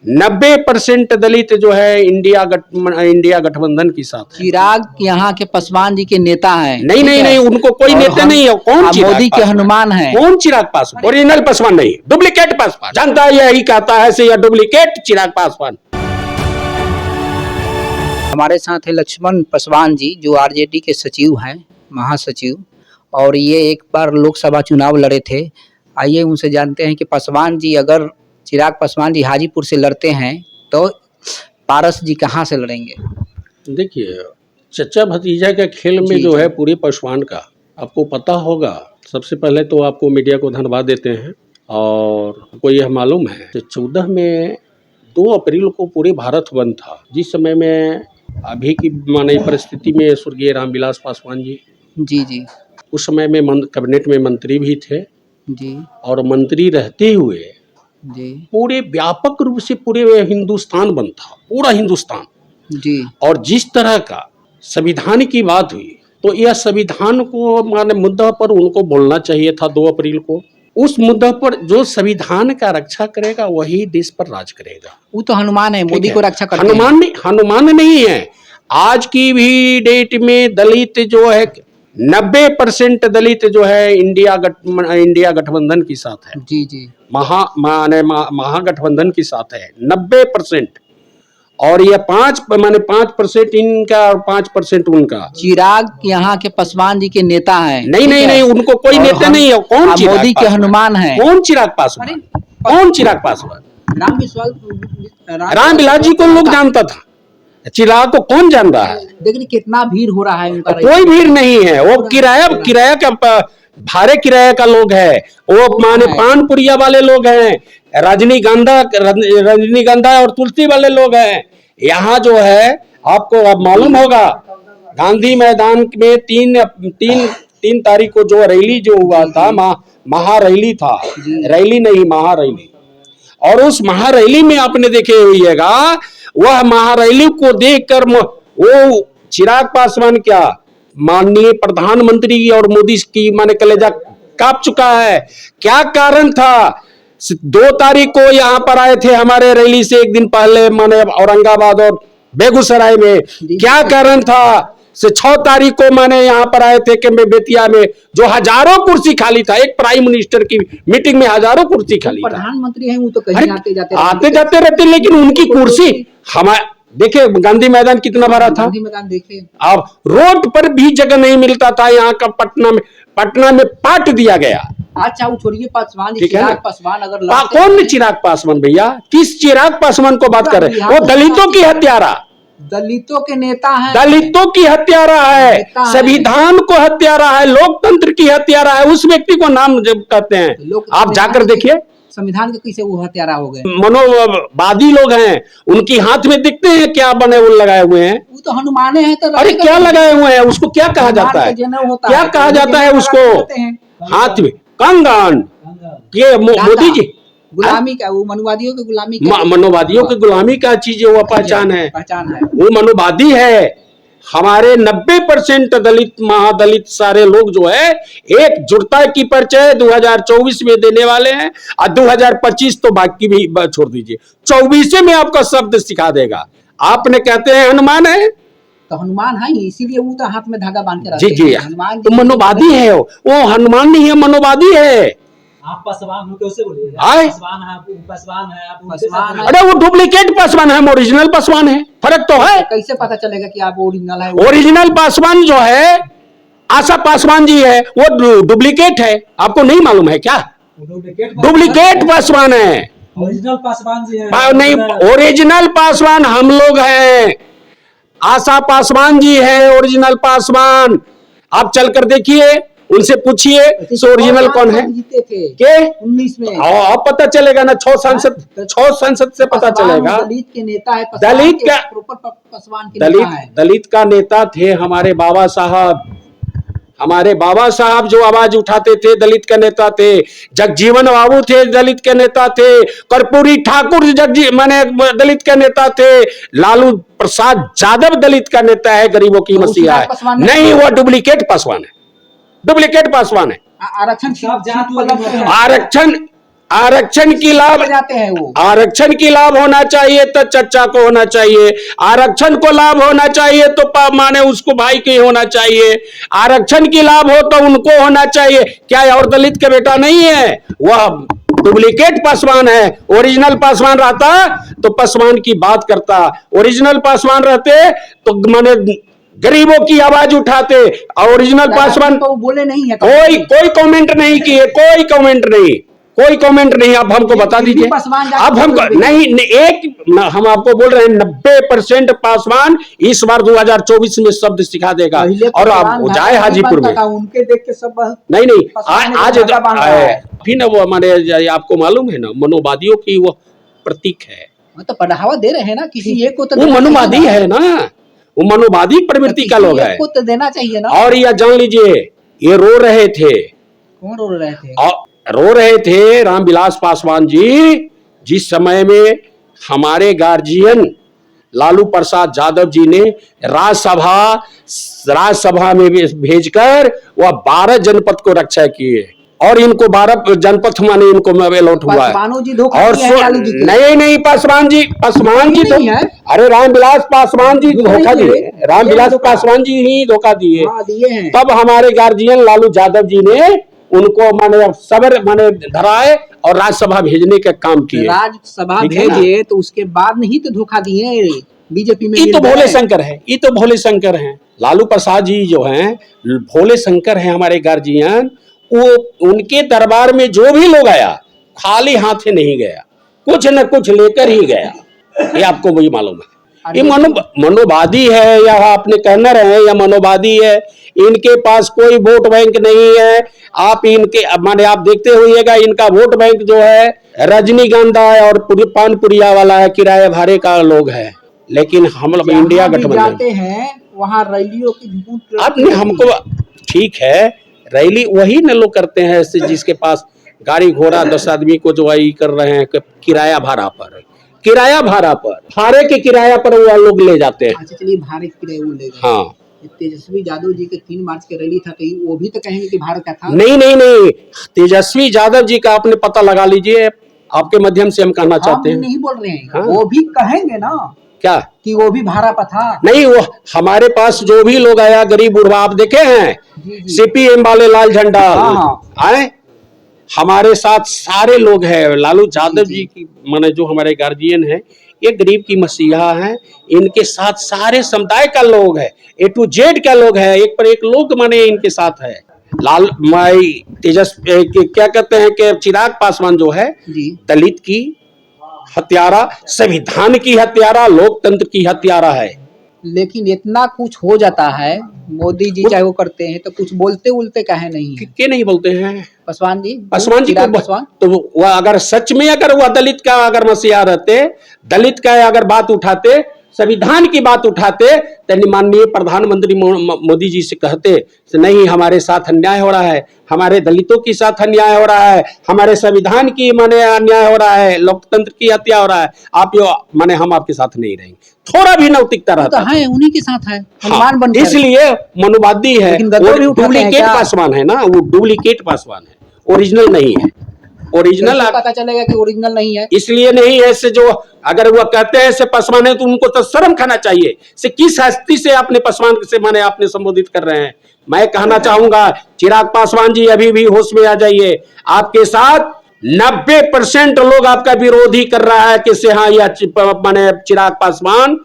90% दलित जो है इंडिया गठबंधन के साथ है। चिराग यहाँ के पासवान जी के नेता हैं। नहीं, उनको कोई नेता नहीं है। कौन चिराग मोदी के हनुमान है। कौन चिराग पासवान? ओरिजिनल पासवान नहीं, डुप्लीकेट पासवान। जनता यही कहता है से यह डुप्लीकेट चिराग पासवान। हमारे साथ है लक्ष्मण पासवान जी, जो आरजेडी के सचिव हैं, महासचिव, और ये एक बार लोकसभा चुनाव लड़े थे। आइए उनसे जानते हैं कि पासवान जी, अगर चिराग पासवान जी हाजीपुर से लड़ते हैं तो पारस जी कहाँ से लड़ेंगे? देखिए, चचा भतीजा के खेल में जो है पूरे पासवान का आपको पता होगा। सबसे पहले तो आपको मीडिया को धन्यवाद देते हैं, और आपको यह मालूम है कि 14 में 2 अप्रैल को पूरे भारत बंद था। जिस समय में अभी की मानवीय परिस्थिति में स्वर्गीय रामविलास पासवान जी उस समय में कैबिनेट में मंत्री भी थे जी, और मंत्री रहते हुए जी पूरे व्यापक रूप से पूरे हिंदुस्तान बंद था, पूरा हिंदुस्तान जी। और जिस तरह का संविधान की बात हुई, तो यह संविधान को माने मुद्दा पर उनको बोलना चाहिए था 2 अप्रैल को। उस मुद्दा पर जो संविधान का रक्षा करेगा वही देश पर राज करेगा। वो तो हनुमान है, मोदी को रक्षा करते हैं। हनुमान नहीं है। आज की भी डेट में दलित जो है 90% दलित जो है इंडिया गठबंधन के साथ है। जी महागठबंधन के साथ है 90%, और ये 5% इनका और 5% उनका। चिराग यहाँ के पासवान जी के नेता हैं। नहीं, उनको कोई नेता नहीं है। कौन? मोदी के हनुमान है। कौन चिराग पासवान? कौन चिराग पासवान? रामविलास जी को लोग जानता था, चिराग को कौन जान रहा है? देखिए कितना भीड़ हो रहा है उनका। कोई भीड़ नहीं है। वो किराया का भाड़े किराया का लोग है। वो माने पानपुरिया वाले लोग हैं, रजनीगंधा और तुलसी वाले लोग हैं। यहाँ जो है आपको अब मालूम होगा, गांधी मैदान में 3 तारीख को जो रैली जो हुआ था, महारैली था, रैली नहीं महारैली, और उस महारैली में आपने देखे हुईगा, वह महारैली को देखकर वो चिराग पासवान क्या माननीय प्रधानमंत्री और मोदी की माने कलेजा कांप चुका है। क्या कारण था? 2 तारीख को यहाँ पर आए थे हमारे रैली से एक दिन पहले, माने औरंगाबाद और बेगूसराय में। क्या कारण था? 6 तारीख को माने यहाँ पर आए थे कि बेतिया में, जो हजारों कुर्सी खाली था। एक प्राइम मिनिस्टर की मीटिंग में हजारों कुर्सी खाली था। प्रधानमंत्री हैं वो तो कहीं आते जाते रहते, लेकिन उनकी कुर्सी हमारे देखिए गांधी मैदान कितना भरा था। गांधी मैदान देखिए, अब रोड पर भी जगह नहीं मिलता था। यहाँ का पटना में पाट दिया गया। अच्छा वो छोड़िए पासवान, चिराग पासवान अगर कौन चिराग पासवान? भैया किस चिराग पासवान को बात कर रहे हैं? वो दलितों की हत्यारा, दलितों के नेता हैं। दलितों की हत्यारा है, संविधान को हत्यारा है, लोकतंत्र की हत्यारा है। उस व्यक्ति को नाम जब कहते हैं, आप जाकर देखिए संविधान के कैसे वो हत्यारा हो गए। मनोवादी लोग हैं, उनकी हाथ में दिखते हैं क्या बने वो लगाए हुए हैं। वो तो हनुमान है। तो अरे क्या लगाए हुए हैं? उसको क्या कहा जाता है? क्या कहा जाता है उसको? हाथ में कंगन। ये मोदी जी गुलामी का, वो मनोवादियों की गुलामी, मनोवादियों की गुलामी का चीज वो पहचान है। वो मनोवादी है। हमारे 90% दलित महादलित सारे लोग जो है एकजुटता की परिचय 2024 में देने वाले हैं, और 2025 तो बाकी भी छोड़ दीजिए, 24 में आपका शब्द सिखा देगा। आपने कहते हैं हनुमान है, तो हनुमान है, इसीलिए वो तो हाथ में धागा बांध के जी हनुमान तो मनोवादी है। वो हनुमान नहीं है, मनोवादी है। आप पासवान हो कैसे बोलिए? पासवान है। अरे वो डुप्लीकेट पासवान है, ओरिजिनल पासवान है। फर्क तो है। कैसे पता चलेगा कि आप ओरिजिनल है? ओरिजिनल पासवान जो है आशा पासवान जी है, वो डुप्लीकेट है। आपको नहीं मालूम है क्या? डुप्लीकेट पासवान है। ओरिजिनल पासवान जी है नहीं, ओरिजिनल पासवान हम लोग हैं। आशा पासवान जी है ओरिजिनल पासवान। आप चलकर देखिए, उनसे पूछिए ओरिजिनल कौन है। के 19 में अब पता चलेगा ना। 6 सांसद से पता चलेगा। दलित के नेता है, दलित का पासवान के नेता है। दलित का नेता थे हमारे बाबा साहब। हमारे बाबा साहब जो आवाज उठाते थे, दलित के नेता थे। जगजीवन बाबू थे, दलित के नेता थे। कर्पूरी ठाकुर माने दलित के नेता थे। लालू प्रसाद यादव दलित का नेता है, गरीबों की मसीहा है। नहीं, वो डुप्लीकेट पासवान है, डुप्लीकेट पासवान है। आरक्षण आरक्षण की लाभ जाते हैं वो। आरक्षण की लाभ होना चाहिए तो चचा को होना चाहिए, आरक्षण को लाभ होना चाहिए तो माने उसको भाई के होना चाहिए, आरक्षण की लाभ हो तो उनको होना चाहिए। क्या और दलित का बेटा नहीं है? वह डुप्लीकेट पासवान है। ओरिजिनल पासवान रहता तो पासवान की बात करता, ओरिजिनल पासवान रहते तो माने गरीबों की आवाज उठाते। ओरिजिनल पासवान तो बोले नहीं है, कोई कमेंट नहीं किए, कोई कमेंट नहीं। आप हमको बता दीजिए, आप हमको नहीं एक हम आपको बोल रहे हैं 90% पासवान इस बार 2024 में शब्द सिखा देगा। और आप जाए हाजीपुर में, उनके देख के सब नहीं आज फिर ना वो हमारे आपको मालूम है ना, मनोवादियों की वो प्रतीक है। तो बढ़ावा दे रहे हैं ना, किसी एक को तो वो मनोवादी है ना, वो मनोवादी प्रवृत्ति का लोग है, को तो देना चाहिए ना। और यह जान लीजिए ये रो रहे थे। कौन रो रहे थे? रो रहे थे रामविलास पासवान जी, जिस समय में हमारे गार्जियन लालू प्रसाद यादव जी ने राज्यसभा में भेजकर वह 12 जनपद को रक्षा किए, और इनको 12 जनपद माने इनको अलॉट हुआ है। और नहीं पासवान जी तो अरे रामविलास पासवान जी धोखा दिए, रामविलास पासवान जी ही धोखा दिए। तब हमारे गार्जियन लालू यादव जी ने उनको माने सबर माने धराए और राज्यसभा भेजने का काम किए। राज्यसभा भेजे तो उसके बाद नहीं तो धोखा दिए बीजेपी में। ये तो भोले शंकर है, ये तो भोले शंकर हैं। लालू प्रसाद जी जो हैं भोले शंकर हैं हमारे गार्जियन। वो उनके दरबार में जो भी लोग आया खाली हाथ नहीं गया, कुछ न कुछ लेकर ही गया। ये आपको वही मालूम है। ये मनोवादी है या आपने कहना रहे या मनोवादी है, इनके पास कोई वोट बैंक नहीं है। आप इनके माने आप देखते होइएगा, इनका वोट बैंक जो है रजनीगंधा है और पानपुरिया वाला है, किराए भाड़े का लोग है। लेकिन हम लोग इंडिया गठबंधन जाते हैं वहाँ रैलियों की आपने हमको ठीक है, रैली वही न लोग करते हैं जिसके पास गाड़ी घोड़ा 10 आदमी को जो है कर रहे हैं किराया भाड़ा पर, भाड़े के किराया पर वो लोग ले जाते हैं। अच्छा चलिए, भाड़े के किराए वो ले गए। हाँ, तेजस्वी यादव जी के 3 मार्च के रैली था तो वो भी तो कहेंगे कि भारत का था। नहीं तेजस्वी यादव जी का आपने पता लगा लीजिए, आपके माध्यम से हम कहना चाहते हैं। नहीं बोल रहे हैं, हाँ? वो भी कहेंगे ना क्या कि वो भी भाड़ा पर था। नहीं, वो हमारे पास जो भी लोग आया गरीब बुढ़वा, आप देखे हैं सीपीएम वाले लाल झंडा आए, हमारे साथ सारे लोग हैं। लालू यादव जी की माने जो हमारे गार्जियन है ये गरीब की मसीहा है, इनके साथ सारे समुदाय का लोग है, A to Z का लोग है, एक पर एक लोग माने इनके साथ है। लाल माई तेजस्वी क्या कहते हैं कि चिराग पासवान जो है दलित की हत्यारा, संविधान की हत्यारा, लोकतंत्र की हत्यारा है। लेकिन इतना कुछ हो जाता है, मोदी जी चाहे वो करते हैं तो कुछ बोलते काहे नहीं है? क्यों नहीं बोलते हैं पासवान जी तो वह अगर सच में अगर वह दलित का अगर मसीहा रहते, दलित का अगर बात उठाते, संविधान की बात उठाते, तो माननीय प्रधानमंत्री मोदी जी से कहते नहीं हमारे साथ अन्याय हो रहा है, हमारे दलितों के साथ अन्याय हो रहा है, हमारे संविधान की माने अन्याय हो रहा है, लोकतंत्र की हत्या हो रहा है, आप यो माने हम आपके साथ नहीं रहेंगे। थोड़ा भी नैतिकता रहता है, उन्हीं के साथ है, हाँ, इसलिए मनोवादी है। डुप्लीकेट पासवान है ना, वो डुप्लीकेट पासवान है, ओरिजिनल नहीं है। ओरिजिनल पता चलेगा कि ओरिजिनल नहीं है, इसलिए नहीं है से जो अगर वो कहते हैं से पासवान है तो उनको तो शर्म खाना चाहिए। से किस हस्ती से आपने पासवान से माने आपने संबोधित कर रहे हैं। मैं कहना चाहूंगा चिराग पासवान जी अभी भी होश में आ जाइए, आपके साथ 90% लोग आपका विरोधी कर रहा है कि से हाँ यह माने चिराग पासवान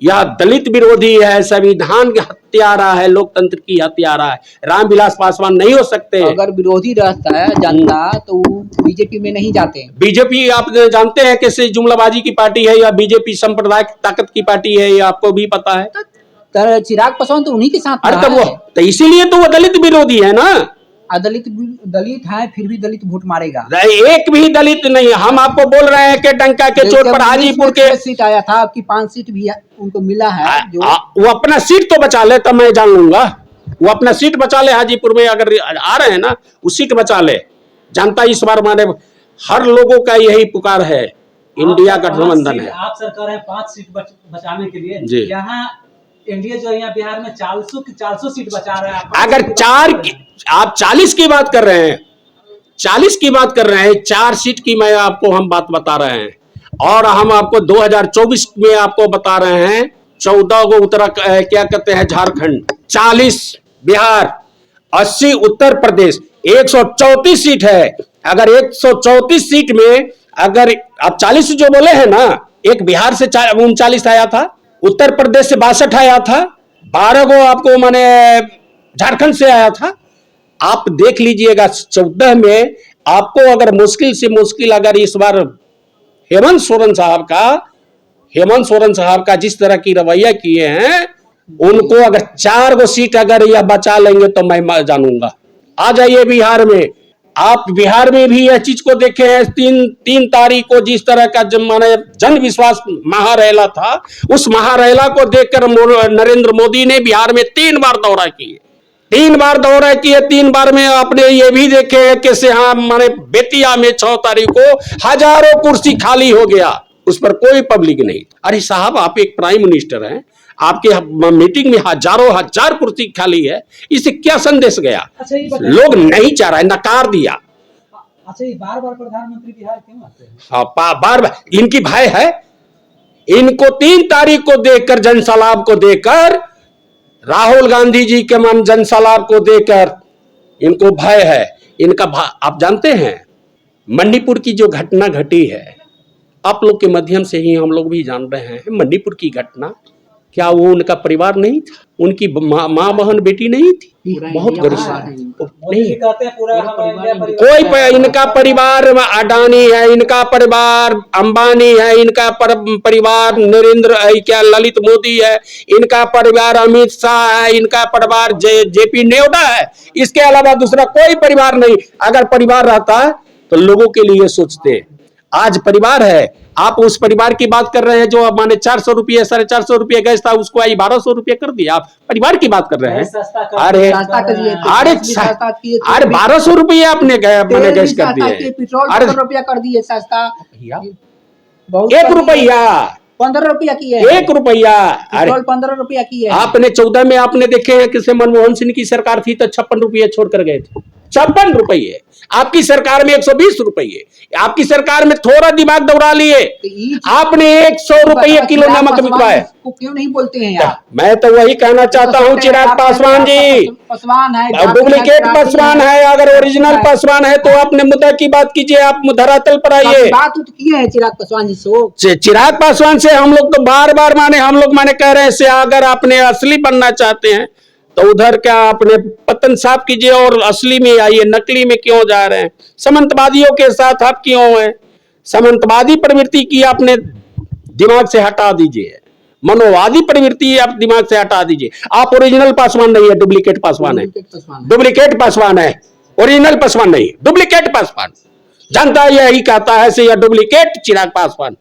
यह दलित विरोधी है, संविधान की हत्यारा है, लोकतंत्र की हत्यारा है। रामविलास पासवान नहीं हो सकते। अगर विरोधी रहता है जनता तो बीजेपी में नहीं जाते। बीजेपी आप जानते हैं कैसे जुमलाबाजी की पार्टी है या बीजेपी सांप्रदायिक ताकत की पार्टी है, ये आपको भी पता है। तो चिराग पासवान तो उन्हीं के साथ अरे तब वो तो इसीलिए तो वो दलित विरोधी है ना। दलित है फिर भी दलित वोट मारेगा। एक भी दलित नहीं, हम आपको बोल रहे हैं कि डंका के चोट पर हाजीपुर के सीट आया था, आपकी 5 सीट भी उनको मिला है। वो अपना सीट तो बचा ले तब मैं जान लूंगा, वो अपना सीट बचा ले। हाजीपुर में अगर आ रहे हैं ना वो सीट बचा ले। जनता इस बार माने हर लोगों का यही पुकार है, इंडिया गठबंधन है। आप सरकार है 5 सीट बचाने के लिए, यहाँ एनडीए जो यहाँ बिहार में 400 सीट बचा रहा है। अगर आप 40 की बात कर रहे हैं, 40 की बात कर रहे हैं, 4 सीट की मैं आपको हम बात बता रहे हैं। और हम आपको 2024 में आपको बता रहे हैं 14 को क्या कहते हैं झारखंड, 40 बिहार, 80 उत्तर प्रदेश, 134 सीट है। अगर 134 सीट में अगर आप 40 जो बोले हैं ना, एक बिहार से 39 आया था, उत्तर प्रदेश से 62 आया था, 12 को आपको माने झारखंड से आया था। आप देख लीजिएगा 14 में आपको अगर मुश्किल से मुश्किल अगर इस बार हेमंत सोरेन साहब का जिस तरह की रवैया किए हैं, उनको अगर 4 गो सीट अगर यह बचा लेंगे तो मैं जानूंगा। आ जाइए बिहार में, आप बिहार में भी यह चीज को देखे हैं। 3 तारीख को जिस तरह का माने जन विश्वास महारैला था, उस महारैला को देखकर नरेंद्र मोदी ने बिहार में 3 बार दौरा किए, 3 बार दौरा किए। 3 बार में आपने ये भी देखे हैं कि माने बेतिया में 6 तारीख को हजारों कुर्सी खाली हो गया, उस पर कोई पब्लिक नहीं। अरे साहब, आप एक प्राइम मिनिस्टर हैं, आपके मीटिंग में हजार कुर्सी खाली है, इससे क्या संदेश गया? अच्छा, ये बताइए, लोग नहीं चाह रहा है, नकार दिया। अच्छा, ये बार बार प्रधानमंत्री बिहार क्यों आते हैं? हाँ, बार बार इनकी भय है। इनको 3 तारीख को देखकर, जनसलाब को देखकर, राहुल गांधी जी के मन जनसलाब को देखकर इनको भय है। इनका आप जानते हैं मणिपुर की जो घटना घटी है, आप लोग के माध्यम से ही हम लोग भी जान रहे हैं, मणिपुर की घटना, क्या वो उनका परिवार नहीं था? उनकी माँ बहन बेटी नहीं थी? बहुत गरीब नहीं, कहते हैं पूरा हमारा कोई इनका परिवार अडानी है, इनका परिवार अंबानी है, इनका परिवार नरेंद्र क्या ललित मोदी है, इनका परिवार अमित शाह है, इनका परिवार जेपी नड्डा है। इसके अलावा दूसरा कोई परिवार नहीं। अगर परिवार रहता तो लोगों के लिए सोचते। आज परिवार है, आप उस परिवार की बात कर रहे हैं जो माने 400 रुपये 450 रुपये गैस था, उसको आई 1200 रुपये कर दिया। आप परिवार की बात कर रहे हैं? अरे 1200 रुपये आपने मैंने गैस कर दिए, पेट्रोल 15 रुपया कर दिए सस्ता, 1 रुपया 15 रुपया की है, 1 रुपया। पेट्रोल 15 रुपया की है। आपने 14 में आपने देखे हैं कि मनमोहन सिंह की सरकार थी तो 56 रुपये छोड़कर गए थे, 56 रुपये। आपकी सरकार में 120 रुपये, आपकी सरकार में थोड़ा दिमाग दौड़ा लिए, आपने 100 रुपये किलो नमक बिकवाए। क्यों नहीं बोलते हैं यार? मैं तो वही कहना चाहता हूँ चिराग पासवान जी, पासवान है, डुप्लीकेट पासवान है। अगर ओरिजिनल पासवान है तो आपने मुद्दा की बात कीजिए, आप धरातल पर आइए। बात किए हैं चिराग पासवान जी से। चिराग पासवान से हम लोग तो बार बार हम लोग कह रहे हैं, अगर आपने असली बनना चाहते हैं तो उधर क्या अपने पतन साफ कीजिए और असली में आइए, नकली में क्यों जा रहे हैं? सामंतवादियों के साथ आप क्यों हैं? सामंतवादी प्रवृत्ति की आपने दिमाग से हटा दीजिए, मनोवादी प्रवृत्ति आप दिमाग से हटा दीजिए। आप ओरिजिनल पासवान नहीं है, डुप्लीकेट पासवान है, डुप्लीकेट पासवान है, ओरिजिनल पासवान नहीं, डुप्लीकेट पासवान। जनता यही कहता है से यह डुप्लीकेट चिराग पासवान।